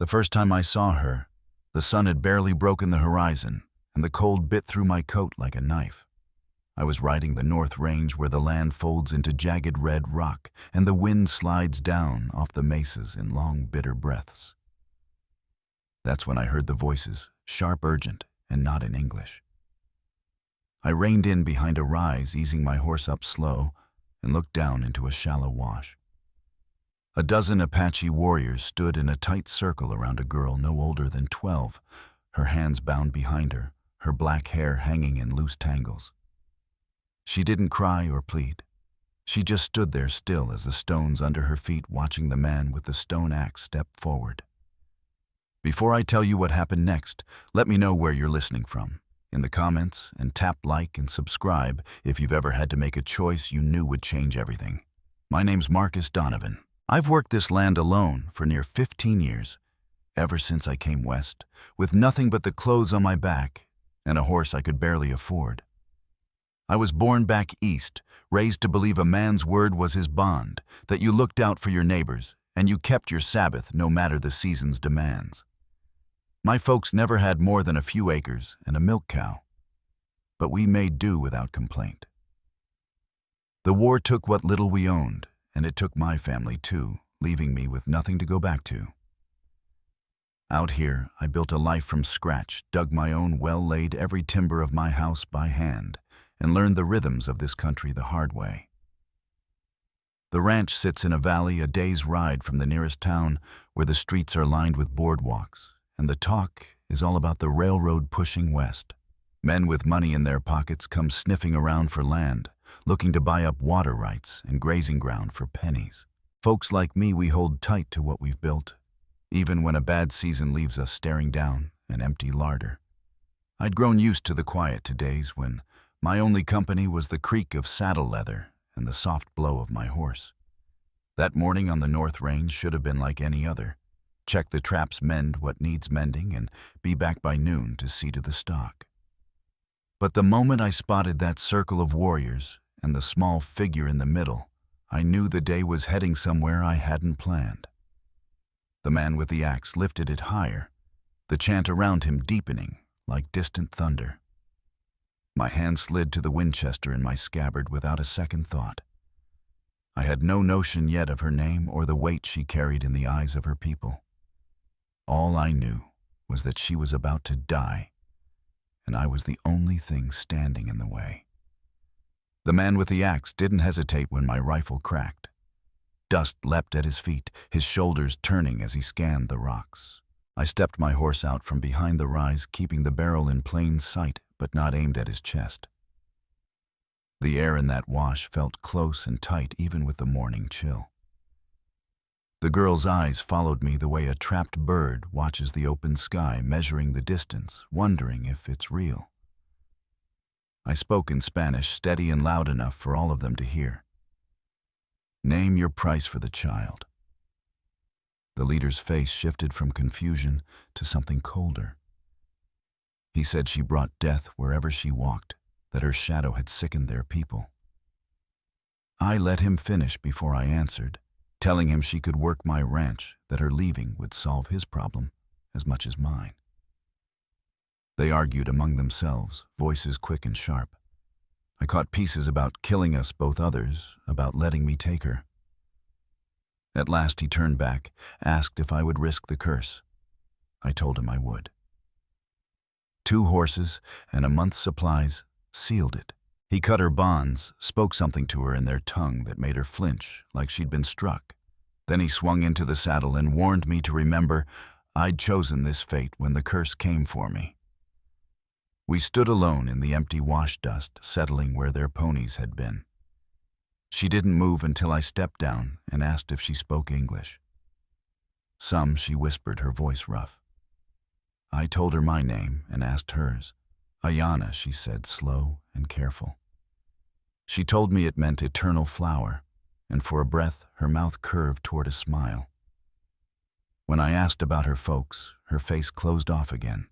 The first time I saw her, the sun had barely broken the horizon, and the cold bit through my coat like a knife. I was riding the North Range where the land folds into jagged red rock and the wind slides down off the mesas in long, bitter breaths. That's when I heard the voices, sharp, urgent, and not in English. I reined in behind a rise, easing my horse up slow, and looked down into a shallow wash. A dozen Apache warriors stood in a tight circle around a girl no older than 12, her hands bound behind her, her black hair hanging in loose tangles. She didn't cry or plead. She just stood there still as the stones under her feet, watching the man with the stone axe step forward. Before I tell you what happened next, let me know where you're listening from in the comments, and tap like and subscribe if you've ever had to make a choice you knew would change everything. My name's Marcus Donovan. I've worked this land alone for near 15 years, ever since I came west, with nothing but the clothes on my back and a horse I could barely afford. I was born back east, raised to believe a man's word was his bond, that you looked out for your neighbors and you kept your Sabbath no matter the season's demands. My folks never had more than a few acres and a milk cow, but we made do without complaint. The war took what little we owned, and it took my family too, leaving me with nothing to go back to. Out here, I built a life from scratch, dug my own well, laid every timber of my house by hand, and learned the rhythms of this country the hard way. The ranch sits in a valley a day's ride from the nearest town, where the streets are lined with boardwalks, and the talk is all about the railroad pushing west. Men with money in their pockets come sniffing around for land, looking to buy up water rights and grazing ground for pennies. Folks like me, we hold tight to what we've built, even when a bad season leaves us staring down an empty larder. I'd grown used to the quiet to days when my only company was the creak of saddle leather and the soft blow of my horse. That morning on the North Range should have been like any other. Check the traps, mend what needs mending, and be back by noon to see to the stock. But the moment I spotted that circle of warriors and the small figure in the middle, I knew the day was heading somewhere I hadn't planned. The man with the axe lifted it higher, the chant around him deepening like distant thunder. My hand slid to the Winchester in my scabbard without a second thought. I had no notion yet of her name or the weight she carried in the eyes of her people. All I knew was that she was about to die, and I was the only thing standing in the way. The man with the axe didn't hesitate when my rifle cracked. Dust leapt at his feet, his shoulders turning as he scanned the rocks. I stepped my horse out from behind the rise, keeping the barrel in plain sight, but not aimed at his chest. The air in that wash felt close and tight even with the morning chill. The girl's eyes followed me the way a trapped bird watches the open sky, measuring the distance, wondering if it's real. I spoke in Spanish, steady and loud enough for all of them to hear. Name your price for the child. The leader's face shifted from confusion to something colder. He said she brought death wherever she walked, that her shadow had sickened their people. I let him finish before I answered, telling him she could work my ranch, that her leaving would solve his problem as much as mine. They argued among themselves, voices quick and sharp. I caught pieces about killing us both, others about letting me take her. At last he turned back, asked if I would risk the curse. I told him I would. 2 horses and a month's supplies sealed it. He cut her bonds, spoke something to her in their tongue that made her flinch like she'd been struck. Then he swung into the saddle and warned me to remember I'd chosen this fate when the curse came for me. We stood alone in the empty wash dust, settling where their ponies had been. She didn't move until I stepped down and asked if she spoke English. Some, she whispered, her voice rough. I told her my name and asked hers. Ayana, she said, slow and careful. She told me it meant eternal flower, and for a breath her mouth curved toward a smile. When I asked about her folks, her face closed off again.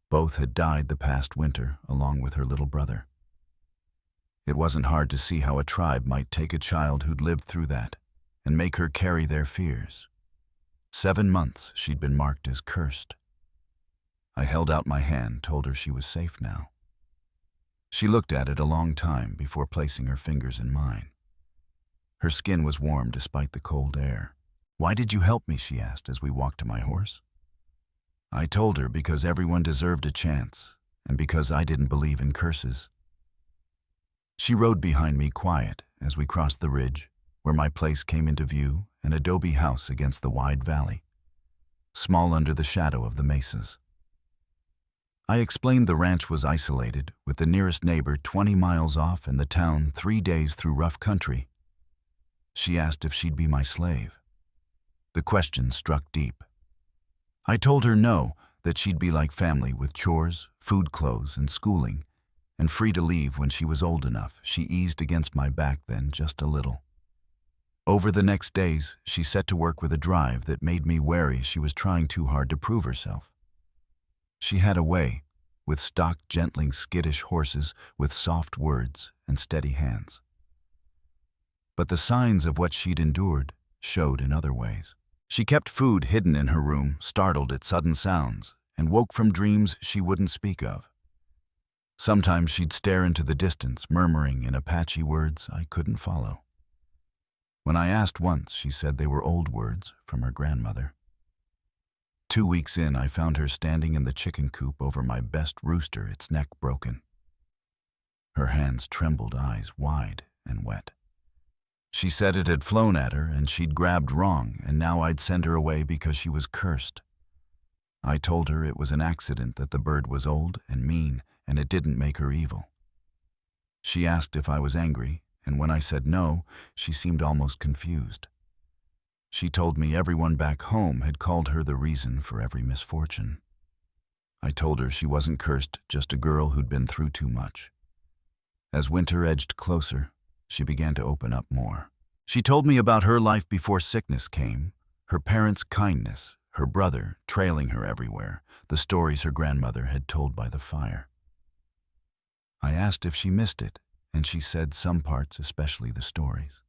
Both had died the past winter, along with her little brother. It wasn't hard to see how a tribe might take a child who'd lived through that and make her carry their fears. 7 months she'd been marked as cursed. I held out my hand, told her she was safe now. She looked at it a long time before placing her fingers in mine. Her skin was warm despite the cold air. "Why did you help me?" she asked as we walked to my horse. I told her because everyone deserved a chance, and because I didn't believe in curses. She rode behind me quiet as we crossed the ridge, where my place came into view, an adobe house against the wide valley, small under the shadow of the mesas. I explained the ranch was isolated, with the nearest neighbor 20 miles off and the town 3 days through rough country. She asked if she'd be my slave. The question struck deep. I told her no, that she'd be like family with chores, food, clothes, and schooling, and free to leave when she was old enough. She eased against my back then just a little. Over the next days, she set to work with a drive that made me wary she was trying too hard to prove herself. She had a way, with stock, gentling, skittish horses with soft words and steady hands. But the signs of what she'd endured showed in other ways. She kept food hidden in her room, startled at sudden sounds, and woke from dreams she wouldn't speak of. Sometimes she'd stare into the distance, murmuring in Apache words I couldn't follow. When I asked once, she said they were old words from her grandmother. 2 weeks in, I found her standing in the chicken coop over my best rooster, its neck broken. Her hands trembled, eyes wide and wet. She said it had flown at her and she'd grabbed wrong, and now I'd send her away because she was cursed. I told her it was an accident, that the bird was old and mean, and it didn't make her evil. She asked if I was angry, and when I said no, she seemed almost confused. She told me everyone back home had called her the reason for every misfortune. I told her she wasn't cursed, just a girl who'd been through too much. As winter edged closer, she began to open up more. She told me about her life before sickness came, her parents' kindness, her brother trailing her everywhere, the stories her grandmother had told by the fire. I asked if she missed it, and she said some parts, especially the stories.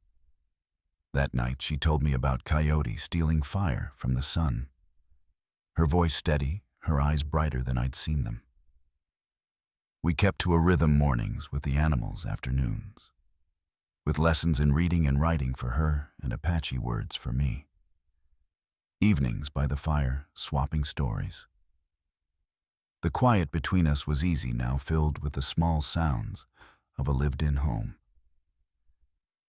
That night she told me about Coyote stealing fire from the sun. Her voice steady, her eyes brighter than I'd seen them. We kept to a rhythm mornings with the animals, afternoons, with lessons in reading and writing for her and Apache words for me. Evenings by the fire, swapping stories. The quiet between us was easy now, filled with the small sounds of a lived-in home.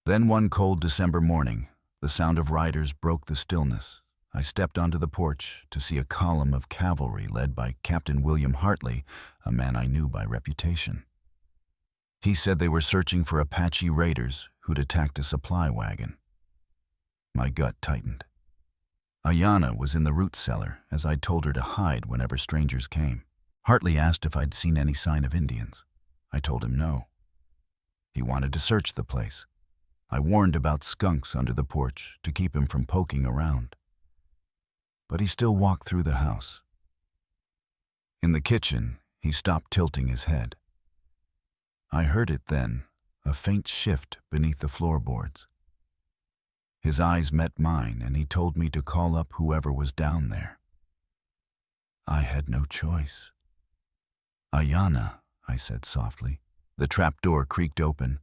Then one cold December morning, the sound of riders broke the stillness. I stepped onto the porch to see a column of cavalry led by Captain William Hartley, a man I knew by reputation. He said they were searching for Apache raiders who'd attacked a supply wagon. My gut tightened. Ayanna was in the root cellar, as I'd told her to hide whenever strangers came. Hartley asked if I'd seen any sign of Indians. I told him no. He wanted to search the place. I warned about skunks under the porch to keep him from poking around. But he still walked through the house. In the kitchen, he stopped tilting his head. I heard it then, a faint shift beneath the floorboards. His eyes met mine, and he told me to call up whoever was down there. I had no choice. "Ayanna," I said softly. The trap door creaked open,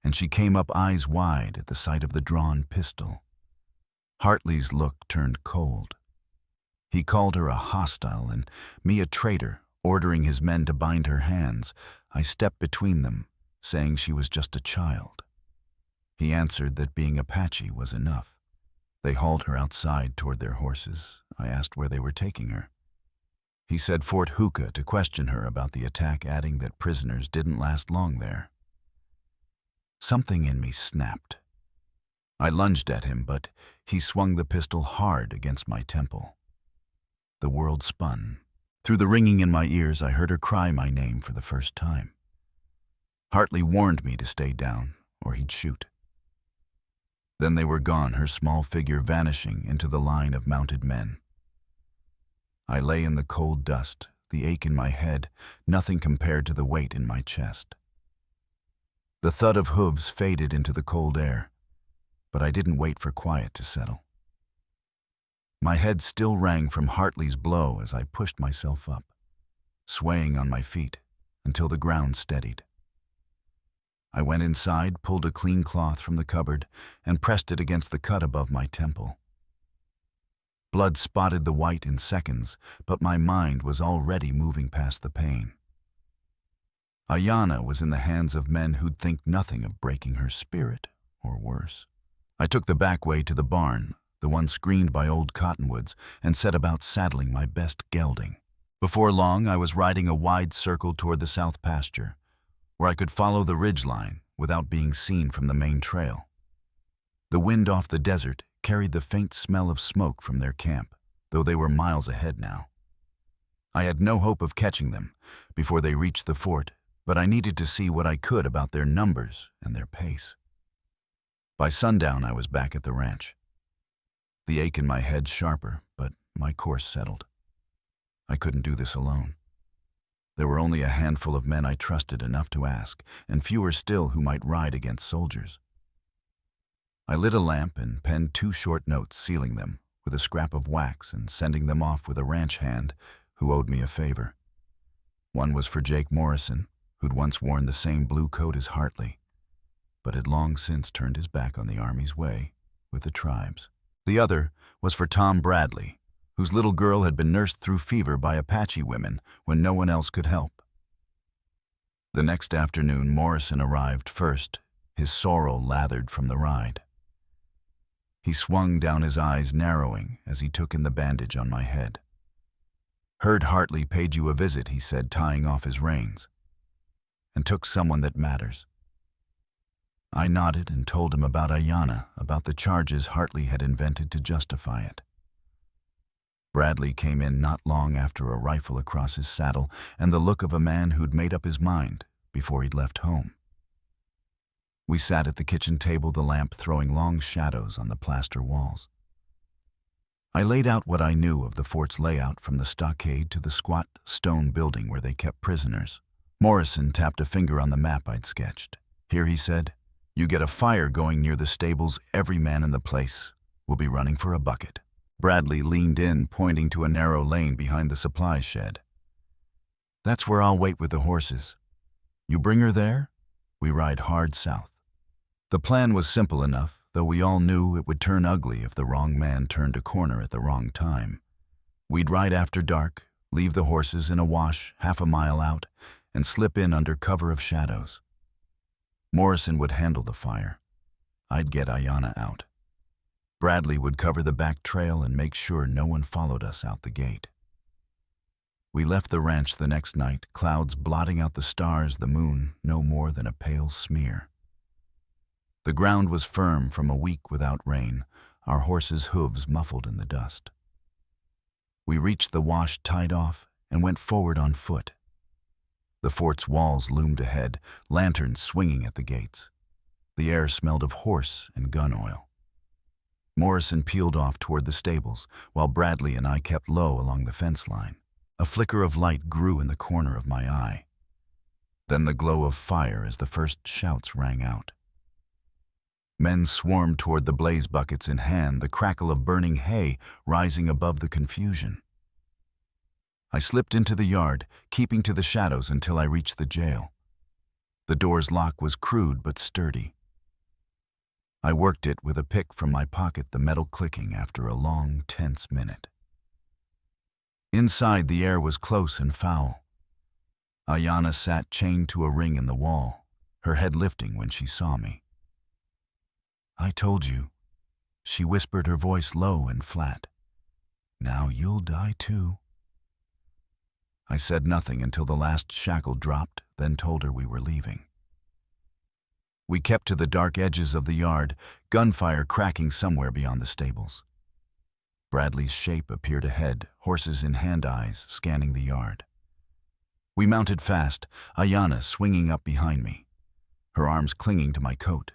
and she came up, eyes wide at the sight of the drawn pistol. Hartley's look turned cold. He called her a hostile and me a traitor, ordering his men to bind her hands. I stepped between them, saying she was just a child. He answered that being Apache was enough. They hauled her outside toward their horses. I asked where they were taking her. He said Fort Hookah to question her about the attack, adding that prisoners didn't last long there. Something in me snapped. I lunged at him, but he swung the pistol hard against my temple. The world spun. Through the ringing in my ears, I heard her cry my name for the first time. Hartley warned me to stay down, or he'd shoot. Then they were gone, her small figure vanishing into the line of mounted men. I lay in the cold dust, the ache in my head, nothing compared to the weight in my chest. The thud of hooves faded into the cold air, but I didn't wait for quiet to settle. My head still rang from Hartley's blow as I pushed myself up, swaying on my feet until the ground steadied. I went inside, pulled a clean cloth from the cupboard, and pressed it against the cut above my temple. Blood spotted the white in seconds, but my mind was already moving past the pain. Ayanna was in the hands of men who'd think nothing of breaking her spirit, or worse. I took the back way to the barn, the one screened by old cottonwoods, and set about saddling my best gelding. Before long, I was riding a wide circle toward the south pasture, where I could follow the ridgeline without being seen from the main trail. The wind off the desert carried the faint smell of smoke from their camp, though they were miles ahead now. I had no hope of catching them before they reached the fort, but I needed to see what I could about their numbers and their pace. By sundown, I was back at the ranch. The ache in my head sharper, but my course settled. I couldn't do this alone. There were only a handful of men I trusted enough to ask, and fewer still who might ride against soldiers. I lit a lamp and penned 2 short notes sealing them with a scrap of wax and sending them off with a ranch hand who owed me a favor. One was for Jake Morrison, who'd once worn the same blue coat as Hartley, but had long since turned his back on the Army's way with the tribes. The other was for Tom Bradley, whose little girl had been nursed through fever by Apache women when no one else could help. The next afternoon, Morrison arrived first, his sorrel lathered from the ride. He swung down, his eyes narrowing as he took in the bandage on my head. "Heard Hartley paid you a visit," he said, tying off his reins, "and took someone that matters." I nodded and told him about Ayanna, about the charges Hartley had invented to justify it. Bradley came in not long after, a rifle across his saddle and the look of a man who'd made up his mind before he'd left home. We sat at the kitchen table, the lamp throwing long shadows on the plaster walls. I laid out what I knew of the fort's layout, from the stockade to the squat stone building where they kept prisoners. Morrison tapped a finger on the map I'd sketched. "Here," he said, "you get a fire going near the stables, every man in the place will be running for a bucket." Bradley leaned in, pointing to a narrow lane behind the supply shed. "That's where I'll wait with the horses. You bring her there, we ride hard south." The plan was simple enough, though we all knew it would turn ugly if the wrong man turned a corner at the wrong time. We'd ride after dark, leave the horses in a wash half a mile out, and slip in under cover of shadows. Morrison would handle the fire. I'd get Ayanna out. Bradley would cover the back trail and make sure no one followed us out the gate. We left the ranch the next night, clouds blotting out the stars, the moon no more than a pale smear. The ground was firm from a week without rain, our horses' hooves muffled in the dust. We reached the wash, tied off, and went forward on foot. The fort's walls loomed ahead, lanterns swinging at the gates. The air smelled of horse and gun oil. Morrison peeled off toward the stables, while Bradley and I kept low along the fence line. A flicker of light grew in the corner of my eye. Then the glow of fire as the first shouts rang out. Men swarmed toward the blaze, buckets in hand, the crackle of burning hay rising above the confusion. I slipped into the yard, keeping to the shadows until I reached the jail. The door's lock was crude but sturdy. I worked it with a pick from my pocket, the metal clicking after a long, tense minute. Inside, the air was close and foul. Ayanna sat chained to a ring in the wall, her head lifting when she saw me. "I told you," she whispered, her voice low and flat. "Now you'll die too." I said nothing until the last shackle dropped, then told her we were leaving. We kept to the dark edges of the yard, gunfire cracking somewhere beyond the stables. Bradley's shape appeared ahead, horses in hand, eyes scanning the yard. We mounted fast, Ayanna swinging up behind me, her arms clinging to my coat.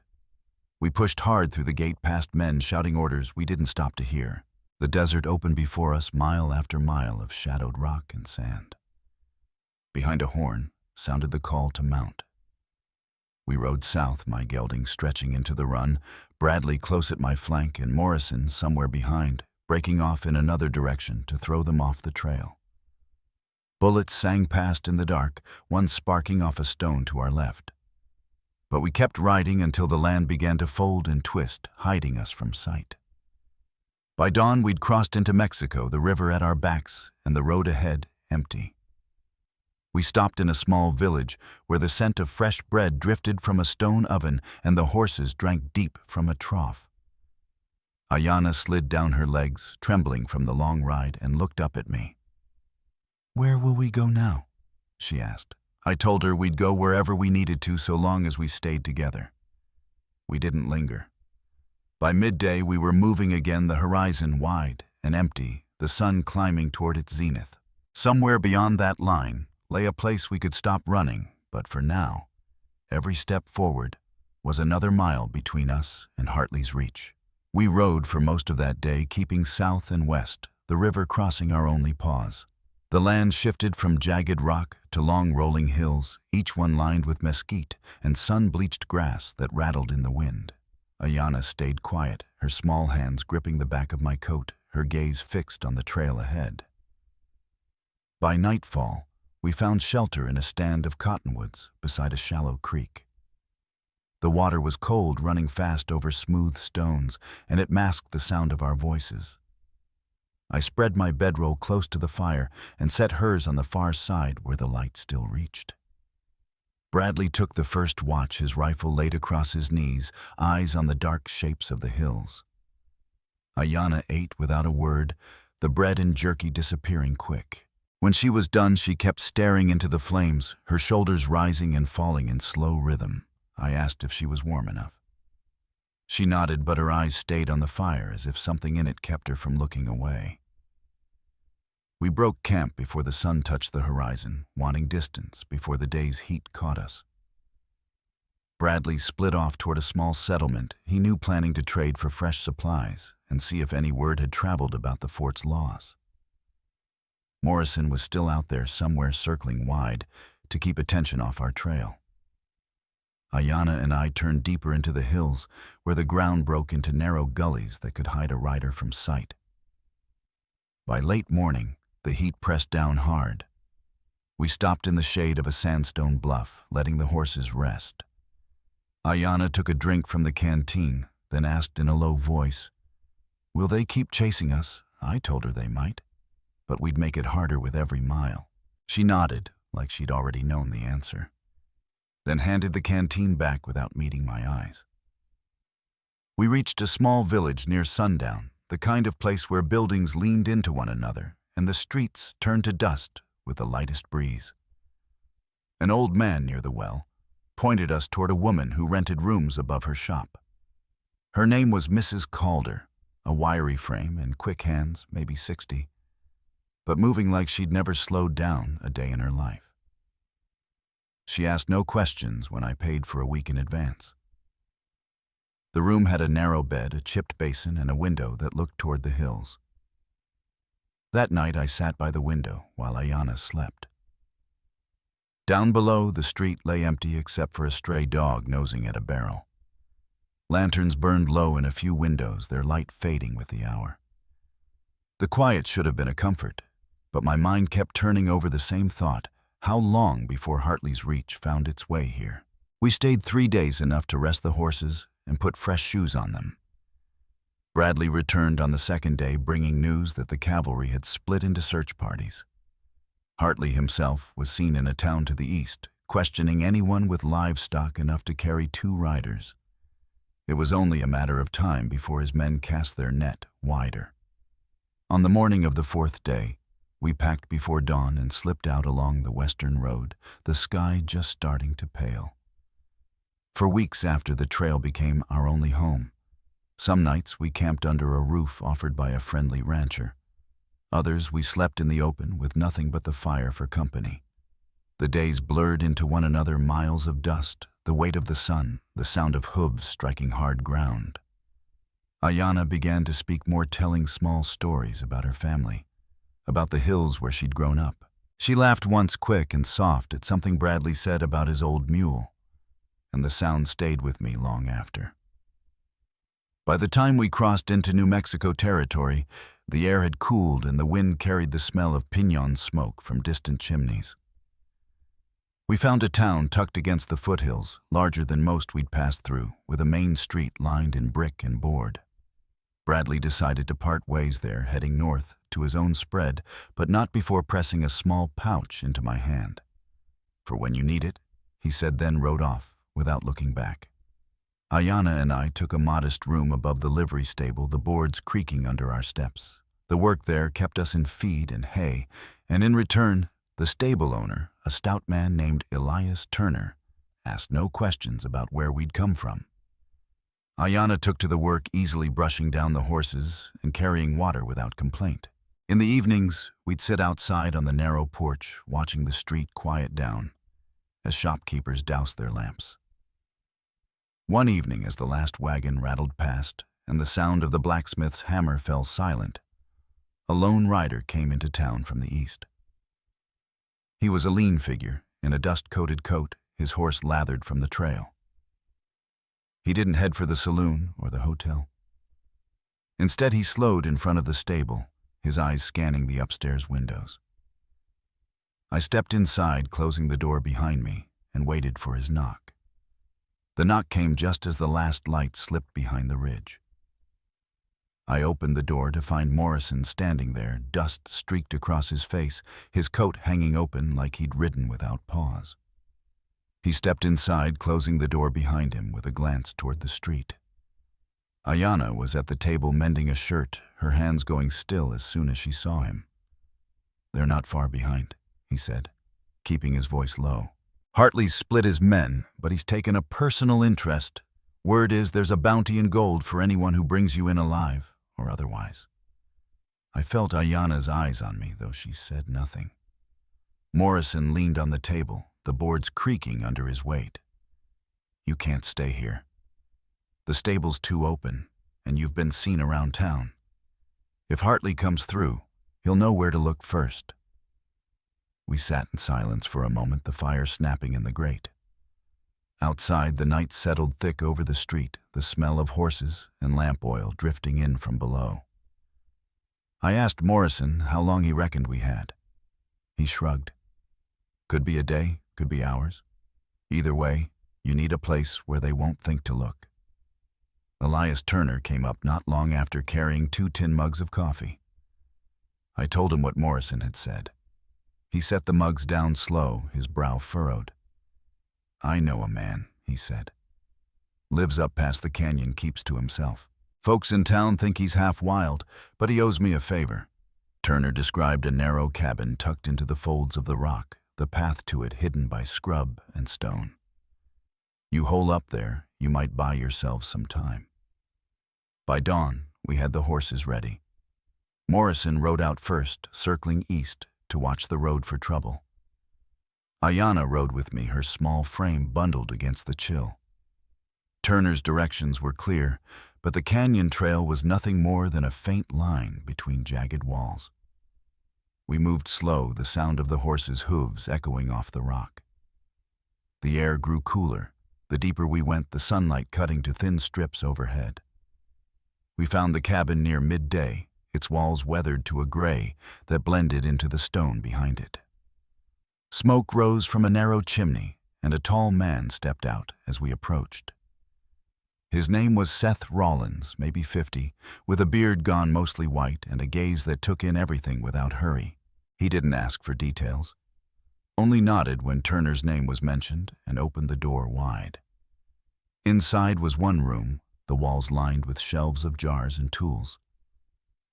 We pushed hard through the gate, past men shouting orders we didn't stop to hear. The desert opened before us, mile after mile of shadowed rock and sand. Behind a horn sounded the call to mount. We rode south, my gelding stretching into the run, Bradley close at my flank and Morrison somewhere behind, breaking off in another direction to throw them off the trail. Bullets sang past in the dark, one sparking off a stone to our left. But we kept riding until the land began to fold and twist, hiding us from sight. By dawn, we'd crossed into Mexico, the river at our backs, and the road ahead empty. We stopped in a small village where the scent of fresh bread drifted from a stone oven and the horses drank deep from a trough. Ayana slid down her legs, trembling from the long ride, and looked up at me. "Where will we go now?" she asked. I told her we'd go wherever we needed to so long as we stayed together. We didn't linger. By midday, we were moving again, the horizon wide and empty, the sun climbing toward its zenith. Somewhere beyond that line lay a place we could stop running, but for now, every step forward was another mile between us and Hartley's reach. We rode for most of that day, keeping south and west, the river crossing our only pause. The land shifted from jagged rock to long rolling hills, each one lined with mesquite and sun-bleached grass that rattled in the wind. Ayana stayed quiet, her small hands gripping the back of my coat, her gaze fixed on the trail ahead. By nightfall, we found shelter in a stand of cottonwoods beside a shallow creek. The water was cold, running fast over smooth stones, and it masked the sound of our voices. I spread my bedroll close to the fire and set hers on the far side where the light still reached. Bradley took the first watch, his rifle laid across his knees, eyes on the dark shapes of the hills. Ayana ate without a word, the bread and jerky disappearing quick. When she was done, she kept staring into the flames, her shoulders rising and falling in slow rhythm. I asked if she was warm enough. She nodded, but her eyes stayed on the fire as if something in it kept her from looking away. We broke camp before the sun touched the horizon, wanting distance before the day's heat caught us. Bradley split off toward a small settlement he knew, planning to trade for fresh supplies and see if any word had traveled about the fort's loss. Morrison was still out there somewhere, circling wide to keep attention off our trail. Ayana and I turned deeper into the hills, where the ground broke into narrow gullies that could hide a rider from sight. By late morning, the heat pressed down hard. We stopped in the shade of a sandstone bluff, letting the horses rest. Ayana took a drink from the canteen, then asked in a low voice, "Will they keep chasing us?" I told her they might, but we'd make it harder with every mile. She nodded, like she'd already known the answer, then handed the canteen back without meeting my eyes. We reached a small village near sundown, the kind of place where buildings leaned into one another and the streets turned to dust with the lightest breeze. An old man near the well pointed us toward a woman who rented rooms above her shop. Her name was Mrs. Calder, a wiry frame and quick hands, maybe 60, but moving like she'd never slowed down a day in her life. She asked no questions when I paid for a week in advance. The room had a narrow bed, a chipped basin, and a window that looked toward the hills. That night I sat by the window while Ayana slept. Down below, the street lay empty except for a stray dog nosing at a barrel. Lanterns burned low in a few windows, their light fading with the hour. The quiet should have been a comfort, but my mind kept turning over the same thought: how long before Hartley's reach found its way here? We stayed 3 days, enough to rest the horses and put fresh shoes on them. Bradley returned on the second day, bringing news that the cavalry had split into search parties. Hartley himself was seen in a town to the east, questioning anyone with livestock enough to carry 2 riders. It was only a matter of time before his men cast their net wider. On the morning of the 4th day, we packed before dawn and slipped out along the western road, the sky just starting to pale. For weeks after, the trail became our only home. Some nights we camped under a roof offered by a friendly rancher. Others we slept in the open with nothing but the fire for company. The days blurred into one another, miles of dust, the weight of the sun, the sound of hooves striking hard ground. Ayana began to speak more, telling small stories about her family, about the hills where she'd grown up. She laughed once, quick and soft, at something Bradley said about his old mule, and the sound stayed with me long after. By the time we crossed into New Mexico territory, The air had cooled and the wind carried the smell of piñon smoke from distant chimneys. We found a town tucked against the foothills, larger than most we'd passed through, with a main street lined in brick and board. Bradley decided to part ways there, heading north to his own spread, but not before pressing a small pouch into my hand. "For when you need it," he said, then rode off, without looking back. Ayanna and I took a modest room above the livery stable, the boards creaking under our steps. The work there kept us in feed and hay, and in return, the stable owner, a stout man named Elias Turner, asked no questions about where we'd come from. Ayanna took to the work, easily brushing down the horses and carrying water without complaint. In the evenings, we'd sit outside on the narrow porch, watching the street quiet down as shopkeepers doused their lamps. One evening, as the last wagon rattled past and the sound of the blacksmith's hammer fell silent, a lone rider came into town from the east. He was a lean figure in a dust-coated coat, his horse lathered from the trail. He didn't head for the saloon or the hotel. Instead, he slowed in front of the stable, his eyes scanning the upstairs windows. I stepped inside, closing the door behind me, and waited for his knock. The knock came just as the last light slipped behind the ridge. I opened the door to find Morrison standing there, dust streaked across his face, his coat hanging open like he'd ridden without pause. He stepped inside, closing the door behind him with a glance toward the street. Ayanna was at the table mending a shirt, her hands going still as soon as she saw him. "They're not far behind," he said, keeping his voice low. "Hartley's split his men, but he's taken a personal interest. Word is there's a bounty in gold for anyone who brings you in alive, or otherwise." I felt Ayanna's eyes on me, though she said nothing. Morrison leaned on the table, the boards creaking under his weight. "You can't stay here. The stable's too open, and you've been seen around town. If Hartley comes through, he'll know where to look first." We sat in silence for a moment, the fire snapping in the grate. Outside, the night settled thick over the street, the smell of horses and lamp oil drifting in from below. I asked Morrison how long he reckoned we had. He shrugged. "Could be a day, could be hours. Either way, you need a place where they won't think to look." Elias Turner came up not long after, carrying 2 tin mugs of coffee. I told him what Morrison had said. He set the mugs down slow, his brow furrowed. "I know a man," he said. "Lives up past the canyon, keeps to himself. Folks in town think he's half wild, but he owes me a favor." Turner described a narrow cabin tucked into the folds of the rock, the path to it hidden by scrub and stone. "You hole up there, you might buy yourselves some time." By dawn, we had the horses ready. Morrison rode out first, circling east to watch the road for trouble. Ayanna rode with me, her small frame bundled against the chill. Turner's directions were clear, but the canyon trail was nothing more than a faint line between jagged walls. We moved slow, the sound of the horses' hooves echoing off the rock. The air grew cooler. The deeper we went, the sunlight cutting to thin strips overhead. We found the cabin near midday, its walls weathered to a gray that blended into the stone behind it. Smoke rose from a narrow chimney, and a tall man stepped out as we approached. His name was Seth Rollins, maybe 50, with a beard gone mostly white and a gaze that took in everything without hurry. He didn't ask for details, only nodded when Turner's name was mentioned and opened the door wide. Inside was one room, the walls lined with shelves of jars and tools.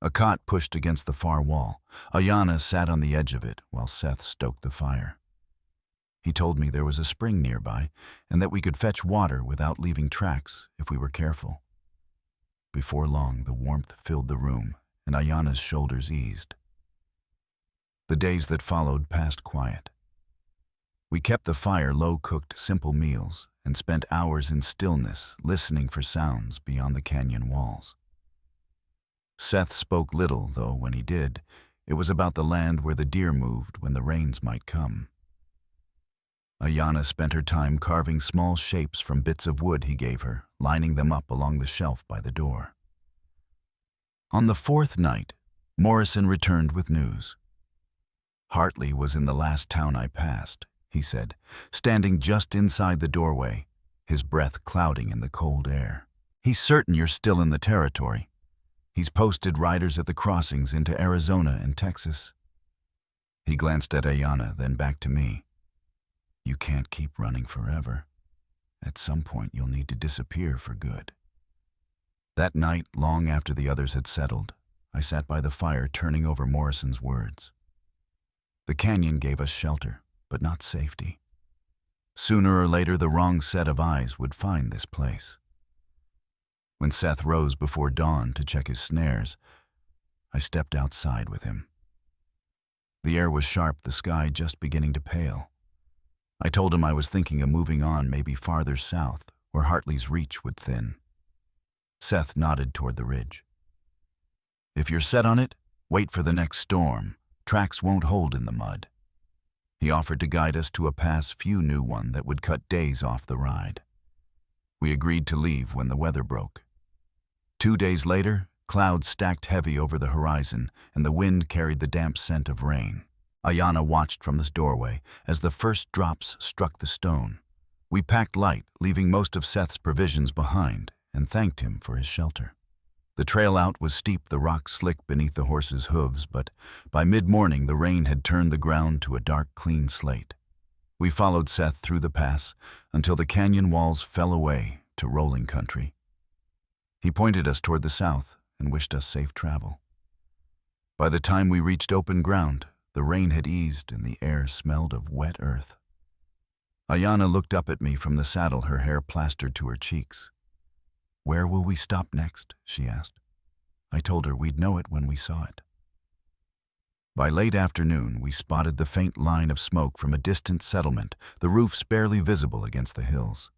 A cot pushed against the far wall. Ayanna sat on the edge of it while Seth stoked the fire. He told me there was a spring nearby and that we could fetch water without leaving tracks if we were careful. Before long, the warmth filled the room and Ayanna's shoulders eased. The days that followed passed quiet. We kept the fire low-cooked, simple meals and spent hours in stillness, listening for sounds beyond the canyon walls. Seth spoke little, though when he did, it was about the land where the deer moved when the rains might come. Ayanna spent her time carving small shapes from bits of wood he gave her, lining them up along the shelf by the door. On the 4th night, Morrison returned with news. Hartley was in the last town I passed, he said, standing just inside the doorway, his breath clouding in the cold air. He's certain you're still in the territory. He's posted riders at the crossings into Arizona and Texas. He glanced at Ayanna, then back to me. You can't keep running forever. At some point you'll need to disappear for good. That night, long after the others had settled, I sat by the fire turning over Morrison's words. The canyon gave us shelter, but not safety. Sooner or later, the wrong set of eyes would find this place. When Seth rose before dawn to check his snares, I stepped outside with him. The air was sharp, the sky just beginning to pale. I told him I was thinking of moving on, maybe farther south, where Hartley's reach would thin. Seth nodded toward the ridge. If you're set on it, wait for the next storm. Tracks won't hold in the mud. He offered to guide us to a pass few knew, one that would cut days off the ride. We agreed to leave when the weather broke. 2 days later, clouds stacked heavy over the horizon, and the wind carried the damp scent of rain. Ayanna watched from this doorway as the first drops struck the stone. We packed light, leaving most of Seth's provisions behind, and thanked him for his shelter. The trail out was steep, the rocks slick beneath the horses' hooves, but by mid-morning the rain had turned the ground to a dark, clean slate. We followed Seth through the pass until the canyon walls fell away to rolling country. He pointed us toward the south and wished us safe travel. By the time we reached open ground, the rain had eased and the air smelled of wet earth. Ayanna looked up at me from the saddle, her hair plastered to her cheeks. "Where will we stop next?" she asked. I told her we'd know it when we saw it. By late afternoon, we spotted the faint line of smoke from a distant settlement, the roofs barely visible against the hills.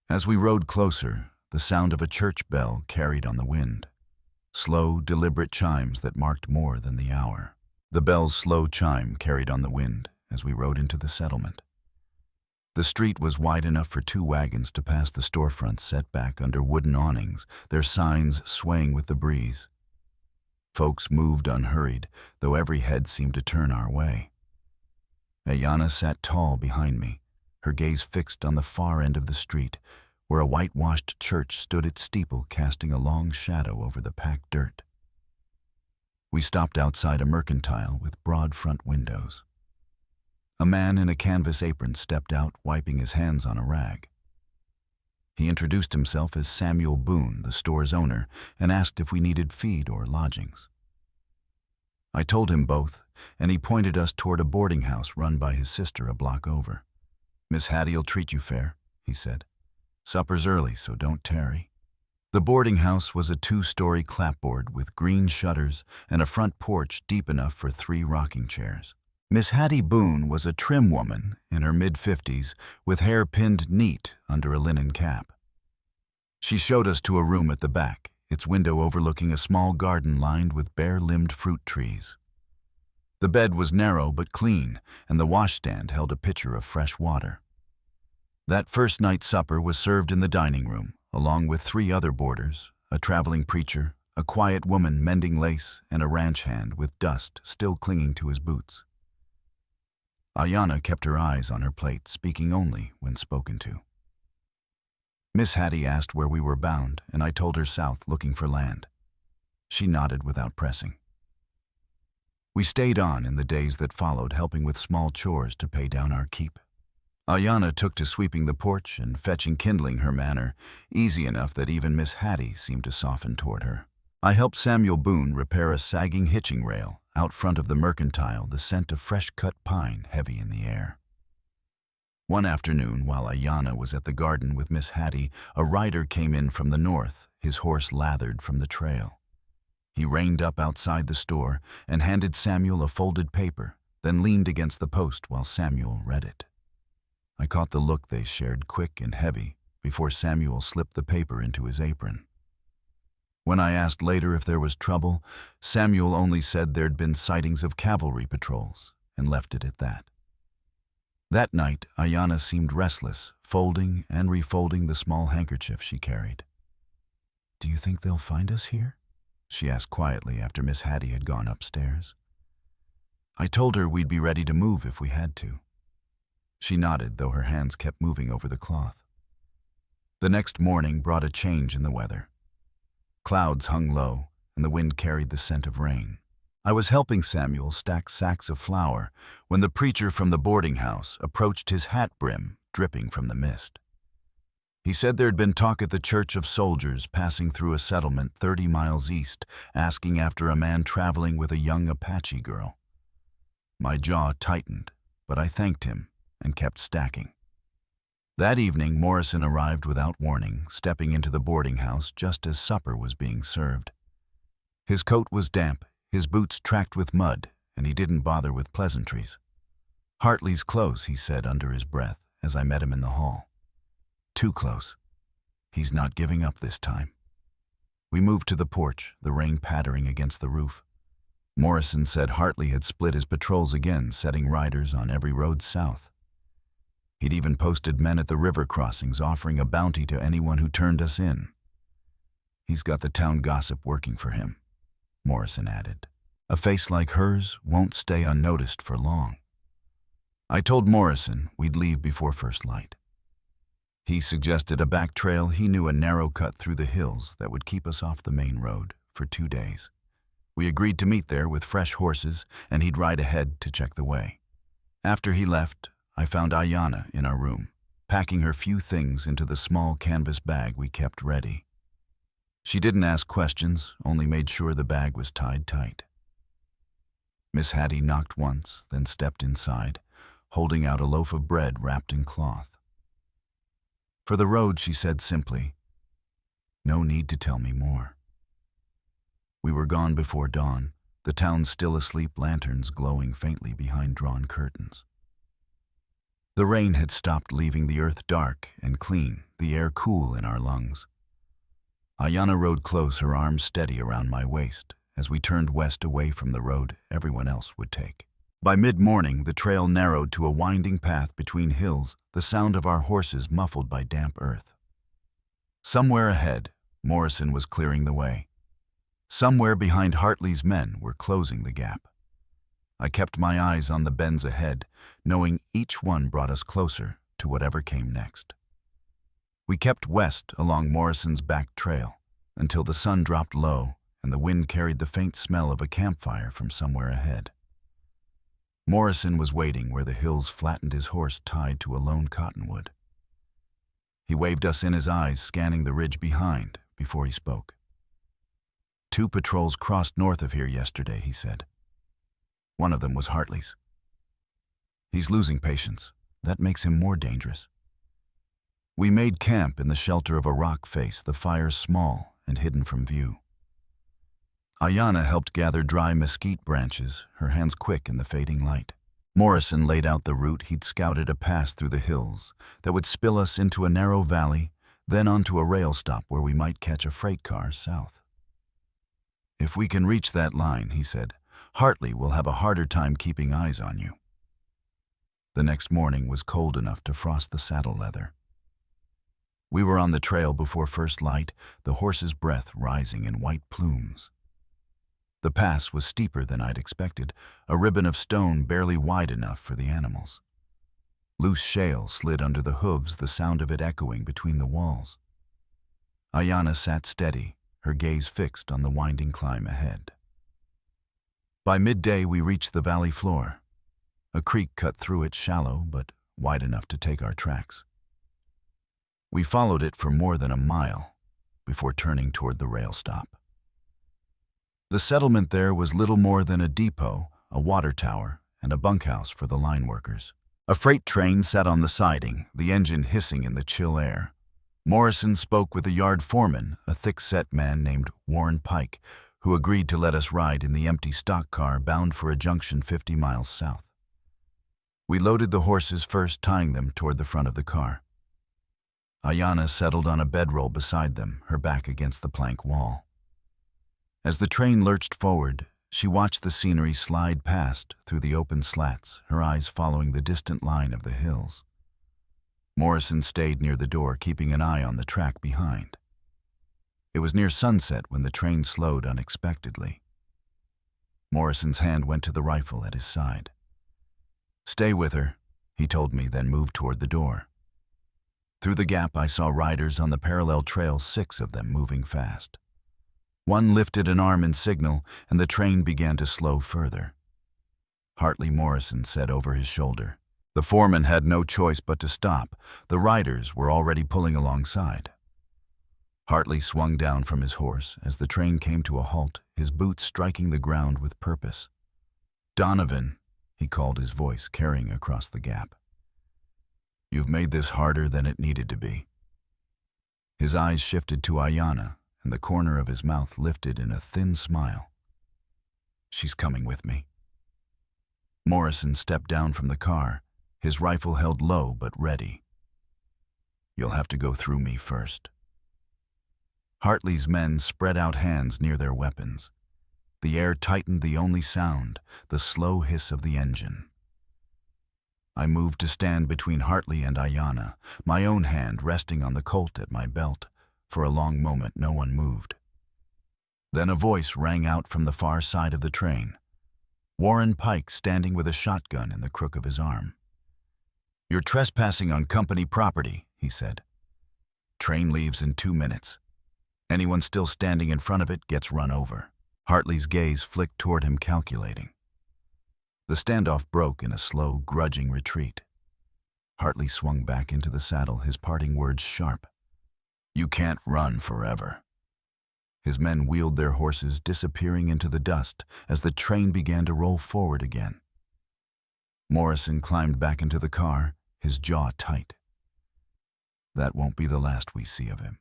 As we rode closer, the sound of a church bell carried on the wind. Slow, deliberate chimes that marked more than the hour. The bell's slow chime carried on the wind as we rode into the settlement. The street was wide enough for 2 wagons to pass the storefronts set back under wooden awnings, their signs swaying with the breeze. Folks moved unhurried, though every head seemed to turn our way. Ayanna sat tall behind me, her gaze fixed on the far end of the street, where a whitewashed church stood its steeple casting a long shadow over the packed dirt. We stopped outside a mercantile with broad front windows. A man in a canvas apron stepped out, wiping his hands on a rag. He introduced himself as Samuel Boone, the store's owner, and asked if we needed feed or lodgings. I told him both, and he pointed us toward a boarding house run by his sister a block over. "Miss Hattie'll treat you fair," he said. "Supper's early, so don't tarry." The boarding house was a 2-story clapboard with green shutters and a front porch deep enough for 3 rocking chairs. Miss Hattie Boone was a trim woman in her mid-50s with hair pinned neat under a linen cap. She showed us to a room at the back, its window overlooking a small garden lined with bare-limbed fruit trees. The bed was narrow but clean, and the washstand held a pitcher of fresh water. That first night's supper was served in the dining room, along with 3 other boarders, a traveling preacher, a quiet woman mending lace, and a ranch hand with dust still clinging to his boots. Ayanna kept her eyes on her plate, speaking only when spoken to. Miss Hattie asked where we were bound, and I told her south, looking for land. She nodded without pressing. We stayed on in the days that followed, helping with small chores to pay down our keep. Ayanna took to sweeping the porch and fetching kindling, her manner easy enough that even Miss Hattie seemed to soften toward her. I helped Samuel Boone repair a sagging hitching rail out front of the mercantile, the scent of fresh-cut pine heavy in the air. One afternoon, while Ayanna was at the garden with Miss Hattie, a rider came in from the north, his horse lathered from the trail. He reined up outside the store and handed Samuel a folded paper, then leaned against the post while Samuel read it. I caught the look they shared, quick and heavy, before Samuel slipped the paper into his apron. When I asked later if there was trouble, Samuel only said there'd been sightings of cavalry patrols, and left it at that. That night, Ayanna seemed restless, folding and refolding the small handkerchief she carried. "Do you think they'll find us here?" she asked quietly after Miss Hattie had gone upstairs. I told her we'd be ready to move if we had to. She nodded, though her hands kept moving over the cloth. The next morning brought a change in the weather. Clouds hung low, and the wind carried the scent of rain. I was helping Samuel stack sacks of flour when the preacher from the boarding house approached, his hat brim dripping from the mist. He said there had been talk at the church of soldiers passing through a settlement 30 miles east, asking after a man traveling with a young Apache girl. My jaw tightened, but I thanked him and kept stacking. That evening, Morrison arrived without warning, stepping into the boarding house just as supper was being served. His coat was damp, his boots tracked with mud, and he didn't bother with pleasantries. "Hartley's close," he said under his breath as I met him in the hall. "Too close. He's not giving up this time." We moved to the porch, the rain pattering against the roof. Morrison said Hartley had split his patrols again, setting riders on every road south. He'd even posted men at the river crossings, offering a bounty to anyone who turned us in. "He's got the town gossip working for him," Morrison added. "A face like hers won't stay unnoticed for long." I told Morrison we'd leave before first light. He suggested a back trail. He knew a narrow cut through the hills that would keep us off the main road for 2 days. We agreed to meet there with fresh horses, and he'd ride ahead to check the way. After he left, I found Ayanna in our room, packing her few things into the small canvas bag we kept ready. She didn't ask questions, only made sure the bag was tied tight. Miss Hattie knocked once, then stepped inside, holding out a loaf of bread wrapped in cloth. For the road, she said simply, "No need to tell me more." We were gone before dawn, the town still asleep, lanterns glowing faintly behind drawn curtains. The rain had stopped, leaving the earth dark and clean, the air cool in our lungs. Ayanna rode close, her arms steady around my waist, as we turned west away from the road everyone else would take. By mid-morning, the trail narrowed to a winding path between hills, the sound of our horses muffled by damp earth. Somewhere ahead, Morrison was clearing the way. Somewhere behind, Hartley's men were closing the gap. I kept my eyes on the bends ahead, knowing each one brought us closer to whatever came next. We kept west along Morrison's back trail until the sun dropped low and the wind carried the faint smell of a campfire from somewhere ahead. Morrison was waiting where the hills flattened, his horse tied to a lone cottonwood. He waved us in, his eyes scanning the ridge behind before he spoke. "2 patrols crossed north of here yesterday," he said. "One of them was Hartley's. He's losing patience. That makes him more dangerous." We made camp in the shelter of a rock face, the fire small and hidden from view. Ayanna helped gather dry mesquite branches, her hands quick in the fading light. Morrison laid out the route. He'd scouted a pass through the hills that would spill us into a narrow valley, then onto a rail stop where we might catch a freight car south. "If we can reach that line," he said, "Hartley will have a harder time keeping eyes on you." The next morning was cold enough to frost the saddle leather. We were on the trail before first light, the horse's breath rising in white plumes. The pass was steeper than I'd expected, a ribbon of stone barely wide enough for the animals. Loose shale slid under the hooves, the sound of it echoing between the walls. Ayanna sat steady, her gaze fixed on the winding climb ahead. By midday, we reached the valley floor. A creek cut through it, shallow but wide enough to take our tracks. We followed it for more than a mile before turning toward the rail stop. The settlement there was little more than a depot, a water tower, and a bunkhouse for the line workers. A freight train sat on the siding, the engine hissing in the chill air. Morrison spoke with the yard foreman, a thick-set man named Warren Pike, who agreed to let us ride in the empty stock car bound for a junction 50 miles south. We loaded the horses first, tying them toward the front of the car. Ayanna settled on a bedroll beside them, her back against the plank wall. As the train lurched forward, she watched the scenery slide past through the open slats, her eyes following the distant line of the hills. Morrison stayed near the door, keeping an eye on the track behind. It was near sunset when the train slowed unexpectedly. Morrison's hand went to the rifle at his side. "Stay with her," he told me, then moved toward the door. Through the gap I saw riders on the parallel trail, 6 of them moving fast. One lifted an arm in signal, and the train began to slow further. Hartley, Morrison said over his shoulder. The foreman had no choice but to stop. The riders were already pulling alongside. Hartley swung down from his horse as the train came to a halt, his boots striking the ground with purpose. "Donovan," he called, his voice carrying across the gap. "You've made this harder than it needed to be." His eyes shifted to Ayanna, and the corner of his mouth lifted in a thin smile. "She's coming with me." Morrison stepped down from the car, his rifle held low but ready. "You'll have to go through me first." Hartley's men spread out hands near their weapons. The air tightened, the only sound, the slow hiss of the engine. I moved to stand between Hartley and Ayanna, my own hand resting on the Colt at my belt. For a long moment no one moved. Then a voice rang out from the far side of the train. Warren Pike standing with a shotgun in the crook of his arm. "You're trespassing on company property," he said. "Train leaves in 2 minutes. Anyone still standing in front of it gets run over." Hartley's gaze flicked toward him, calculating. The standoff broke in a slow, grudging retreat. Hartley swung back into the saddle, his parting words sharp. "You can't run forever." His men wheeled their horses, disappearing into the dust as the train began to roll forward again. Morrison climbed back into the car, his jaw tight. That won't be the last we see of him.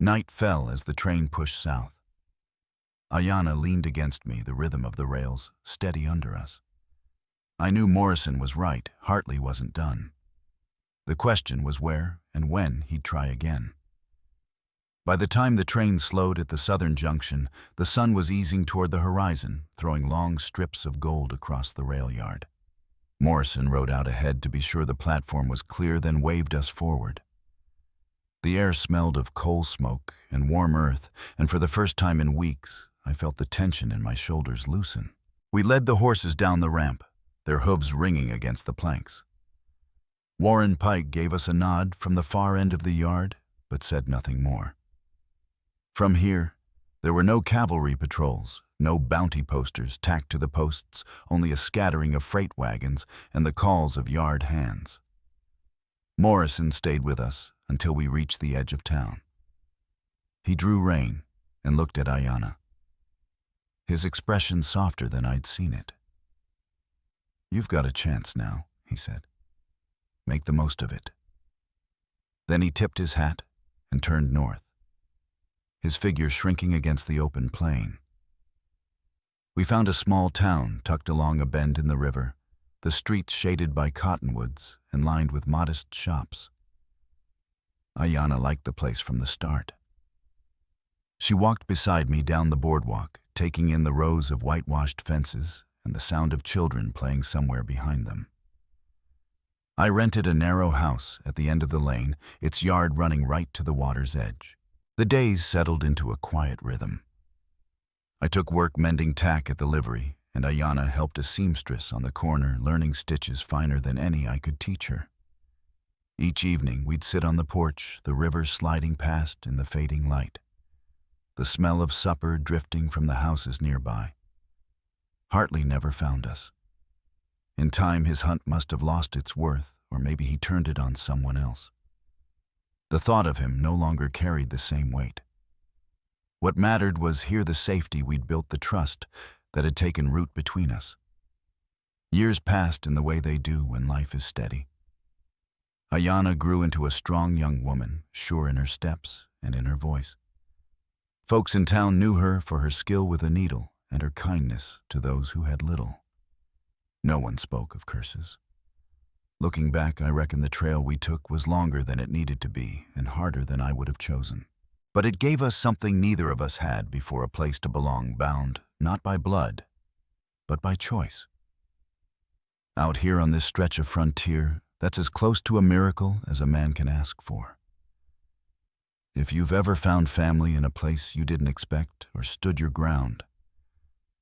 Night fell as the train pushed south. Ayanna leaned against me, the rhythm of the rails steady under us. I knew Morrison was right. Hartley wasn't done. The question was where and when he'd try again. By the time the train slowed at the southern junction, the sun was easing toward the horizon, throwing long strips of gold across the rail yard. Morrison rode out ahead to be sure the platform was clear, then waved us forward. The air smelled of coal smoke and warm earth, and for the first time in weeks, I felt the tension in my shoulders loosen. We led the horses down the ramp, their hooves ringing against the planks. Warren Pike gave us a nod from the far end of the yard, but said nothing more. From here, there were no cavalry patrols, no bounty posters tacked to the posts, only a scattering of freight wagons and the calls of yard hands. Morrison stayed with us until we reached the edge of town. He drew rein and looked at Ayanna, his expression softer than I'd seen it. "You've got a chance now," he said. "Make the most of it." Then he tipped his hat and turned north, his figure shrinking against the open plain. We found a small town tucked along a bend in the river, the streets shaded by cottonwoods and lined with modest shops. Ayanna liked the place from the start. She walked beside me down the boardwalk, taking in the rows of whitewashed fences and the sound of children playing somewhere behind them. I rented a narrow house at the end of the lane, its yard running right to the water's edge. The days settled into a quiet rhythm. I took work mending tack at the livery, and Ayanna helped a seamstress on the corner, learning stitches finer than any I could teach her. Each evening we'd sit on the porch, the river sliding past in the fading light, the smell of supper drifting from the houses nearby. Hartley never found us. In time, his hunt must have lost its worth, or maybe he turned it on someone else. The thought of him no longer carried the same weight. What mattered was here the safety we'd built, the trust that had taken root between us. Years passed in the way they do when life is steady. Ayanna grew into a strong young woman, sure in her steps and in her voice. Folks in town knew her for her skill with a needle and her kindness to those who had little. No one spoke of curses. Looking back, I reckon the trail we took was longer than it needed to be and harder than I would have chosen. But it gave us something neither of us had before, a place to belong, bound not by blood, but by choice. Out here on this stretch of frontier, that's as close to a miracle as a man can ask for. If you've ever found family in a place you didn't expect or stood your ground,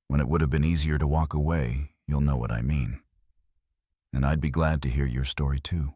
when it would have been easier to walk away, you'll know what I mean. And I'd be glad to hear your story too.